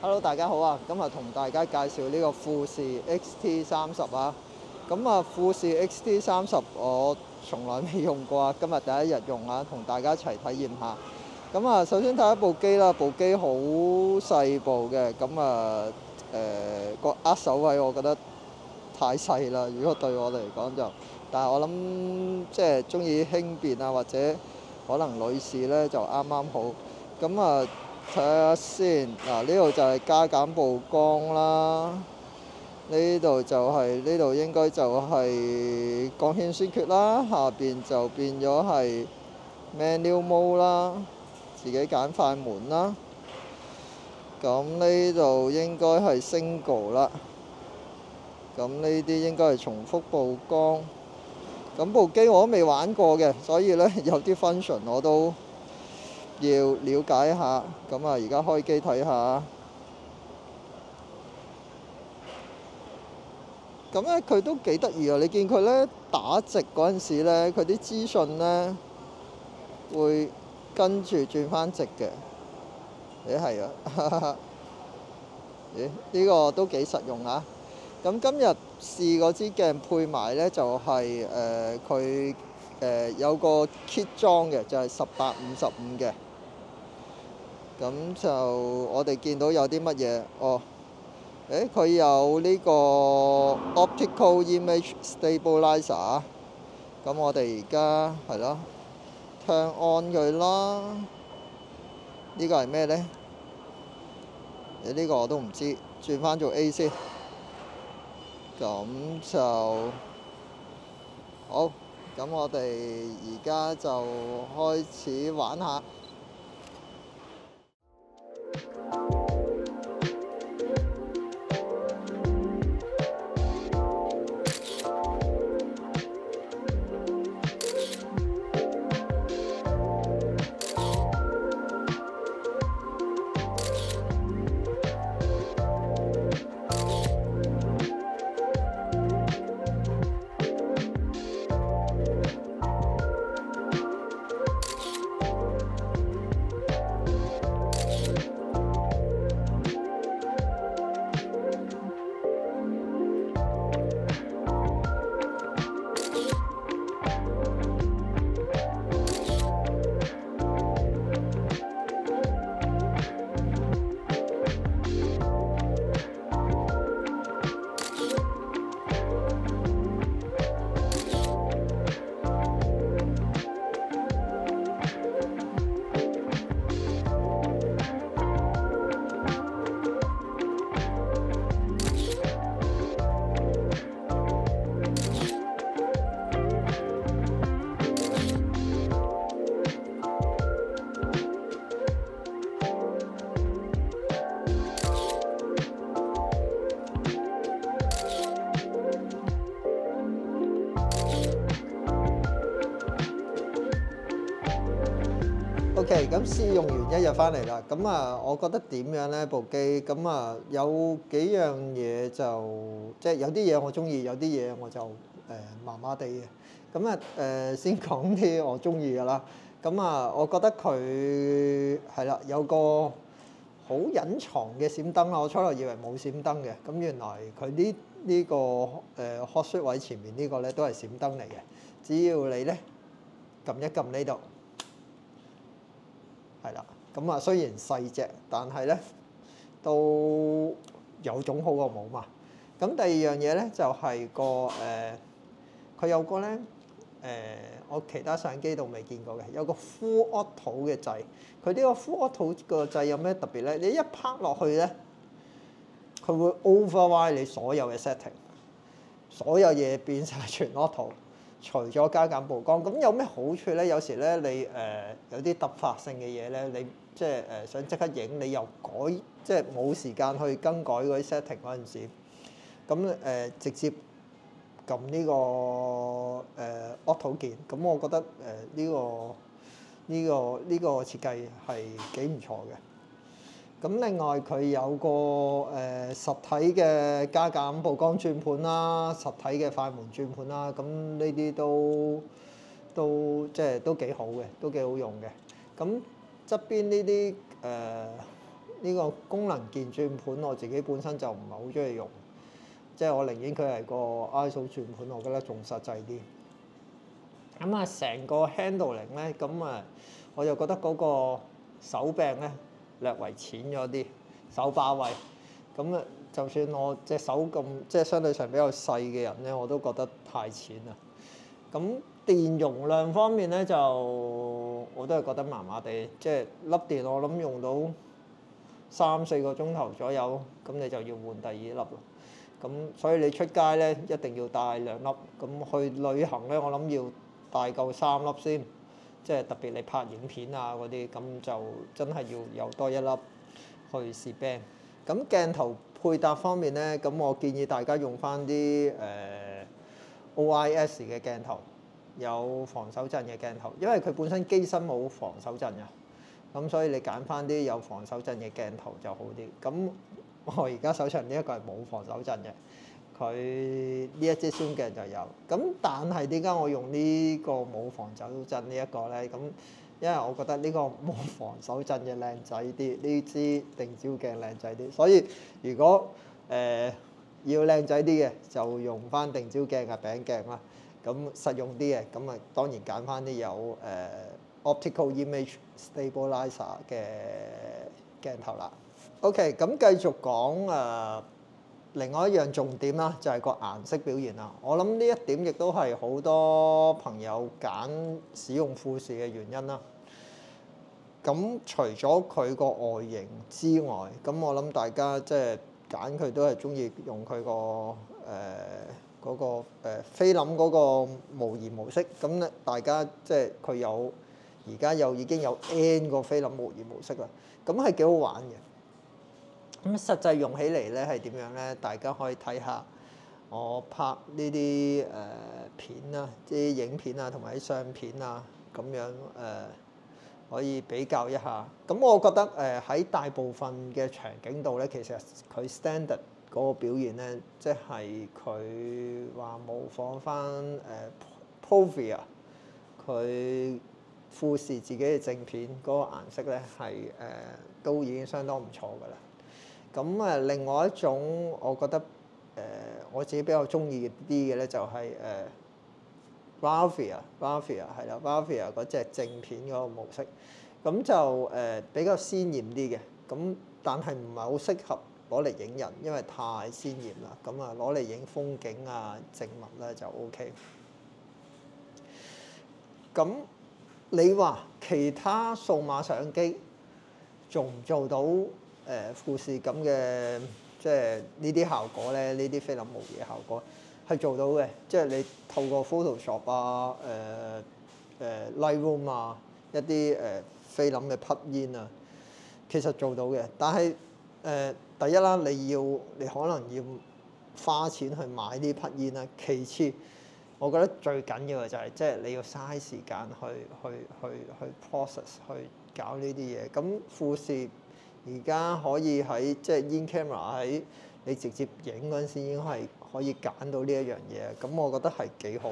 Hello，大家好啊！今日同大家介紹呢個富士 XT30啊。富士 XT30我從來未用過啊，今日第一日用啊，同大家一齊體驗下。首先睇下部機啦，部機好細部嘅，個握手位我覺得太細啦。如果對我嚟講就，但係我諗即係中意輕便啊，或者可能女士呢就啱啱好。睇下先，呢度就係加減曝光啦，呢度應該就係光圈先決啦，下邊就變咗係 Manual Mode 啦，自己揀快門啦。咁呢度應該係 Single 啦，咁呢啲應該係重複曝光。咁部機我都未玩過嘅，所以呢有啲 function 我都要了解一下。而家開機睇下。佢都幾得意啊！你見佢呢打直嗰陣時呢，佢啲資訊呢會跟住轉翻直嘅。係啊，咦？呢個都幾實用啊！咁今日試嗰支鏡配埋呢，就係佢有個 kit 裝嘅，就係18-55嘅。我哋見到有啲乜嘢？佢有呢個 Optical Image Stabilizer。咁我哋而家係咯 turn on 佢啦。呢個係咩呢？呢個我都唔知，轉翻做 A 先。好，咁我哋而家就開始玩下。OK，咁試用完一日翻嚟啦。我覺得點樣呢？部機有幾樣嘢即係有啲嘢我中意，有啲嘢我就麻麻地嘅。先講啲我中意㗎啦。我覺得佢係啦，有個好隱藏嘅閃燈啦。我初頭以為冇閃燈嘅，咁原來佢呢個hot switch 位前面呢個呢都係閃燈嚟嘅。只要你呢撳一撳呢度。係啦，雖然細隻，但係呢都有總好過冇嘛。第二樣嘢呢，就係佢有個呢我其他相機度未見過嘅，有個 Full Auto 嘅掣。佢呢個 Full Auto 個掣有咩特別呢？你一拍落去呢，佢會 override 你所有嘅 setting， 所有嘢變晒全 auto。除咗加減曝光，咁有咩好處呢？有時呢，你有啲突發性嘅嘢呢，你即係想即刻影，你又即係冇時間去更改嗰啲 setting 嗰陣時，直接撳呢個auto 鍵，咁我覺得呢個設計係幾唔錯嘅。另外佢有個實體嘅加減曝光轉盤啦，實體嘅快門轉盤啦，咁呢啲都即係都幾好嘅，都幾好用嘅。側邊呢啲呢個功能鍵轉盤我自己本身就唔係好中意用，即係我寧願佢係個 ISO 轉盤，我覺得仲實際啲。咁啊，成個 handling 咧，咁啊，我就覺得嗰個手柄咧略為淺咗啲，手把位。咁啊，就算我隻手咁即係相對上比較細嘅人咧，我都覺得太淺啦。咁電容量方面咧，就我都係覺得麻麻地，即係粒電我諗用到3-4個鐘頭左右，咁你就要換第二粒咯。咁所以你出街咧一定要帶2粒，咁去旅行咧我諗要帶夠3粒先，即係特別你拍影片啊嗰啲，咁就真係要有多1粒去試 band。咁鏡頭配搭方面咧，咁我建議大家用翻啲OIS 嘅鏡頭，有防手震嘅鏡頭，因為佢本身機身冇防手震嘅，咁所以你揀翻啲有防手震嘅鏡頭就好啲。咁我而家手上呢一個係冇防手震嘅，佢呢一支 zoom 鏡就有。咁但係點解我用呢個冇防手震呢一個咧？咁因為我覺得呢個冇防手震嘅靚仔啲，呢支定焦鏡靚仔啲，所以如果要靚仔啲嘅就用翻定焦鏡嘅餅鏡啦。咁實用啲嘅，咁啊當然揀翻啲有optical image stabilizer 嘅鏡頭啦。OK， 咁繼續講另外一樣重點啦，就係個顏色表現啦。我諗呢一點亦都係好多朋友揀使用富士嘅原因啦。咁除咗佢個外形之外，咁我諗大家即係揀佢都係中意用佢個嗰個菲林嗰個模擬模式。咁咧大家即係佢有而家已經有 N 個菲林模擬模式啦，咁係幾好玩嘅。咁實際用起嚟咧係點樣咧？大家可以睇下我拍呢啲片啊，啲影片啊，同埋啲相片啊，咁樣可以比較一下。咁我覺得喺大部分嘅場景度咧，其實佢 standard 嗰個表現咧，即係佢話模仿翻Provia 佢富士自己嘅正片嗰個顏色咧，係都已經相當唔錯㗎啦。咁另外一種我覺得我自己比較中意啲嘅咧，就係Bravia 係啦，Bravia 嗰隻正片嗰個模式，咁就比較鮮豔啲嘅。咁但係唔係好適合攞嚟影人，因為太鮮豔啦。咁啊攞嚟影風景啊、靜物咧就 OK。咁你話其他數碼相機做唔做到富士咁嘅即係呢啲效果咧？呢啲菲林模擬嘅效果係做到嘅，即係你透過 Photoshop 啊、Lightroom 啊一啲菲林嘅匹煙啊，其實做到嘅。但係第一啦，你可能要花錢去買啲匹煙啦。其次，我覺得最緊要嘅就係即係你要嘥時間去 process 去搞呢啲嘢。咁富士而家可以喺即係 in camera 喺你直接影嗰陣時已經係可以揀到呢一樣嘢，咁我覺得係幾好，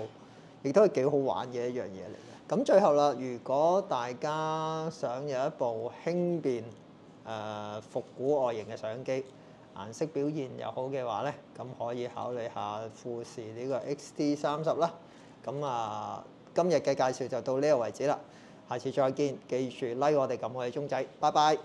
亦都係幾好玩嘅一樣嘢嚟嘅。咁最後啦，如果大家想有一部輕便復古外形嘅相機，顏色表現又好嘅話咧，咁可以考慮下富士呢個 XT30啦。咁今日嘅介紹就到呢個為止啦，下次再見，記住 like 我哋撳我哋鐘仔，拜拜。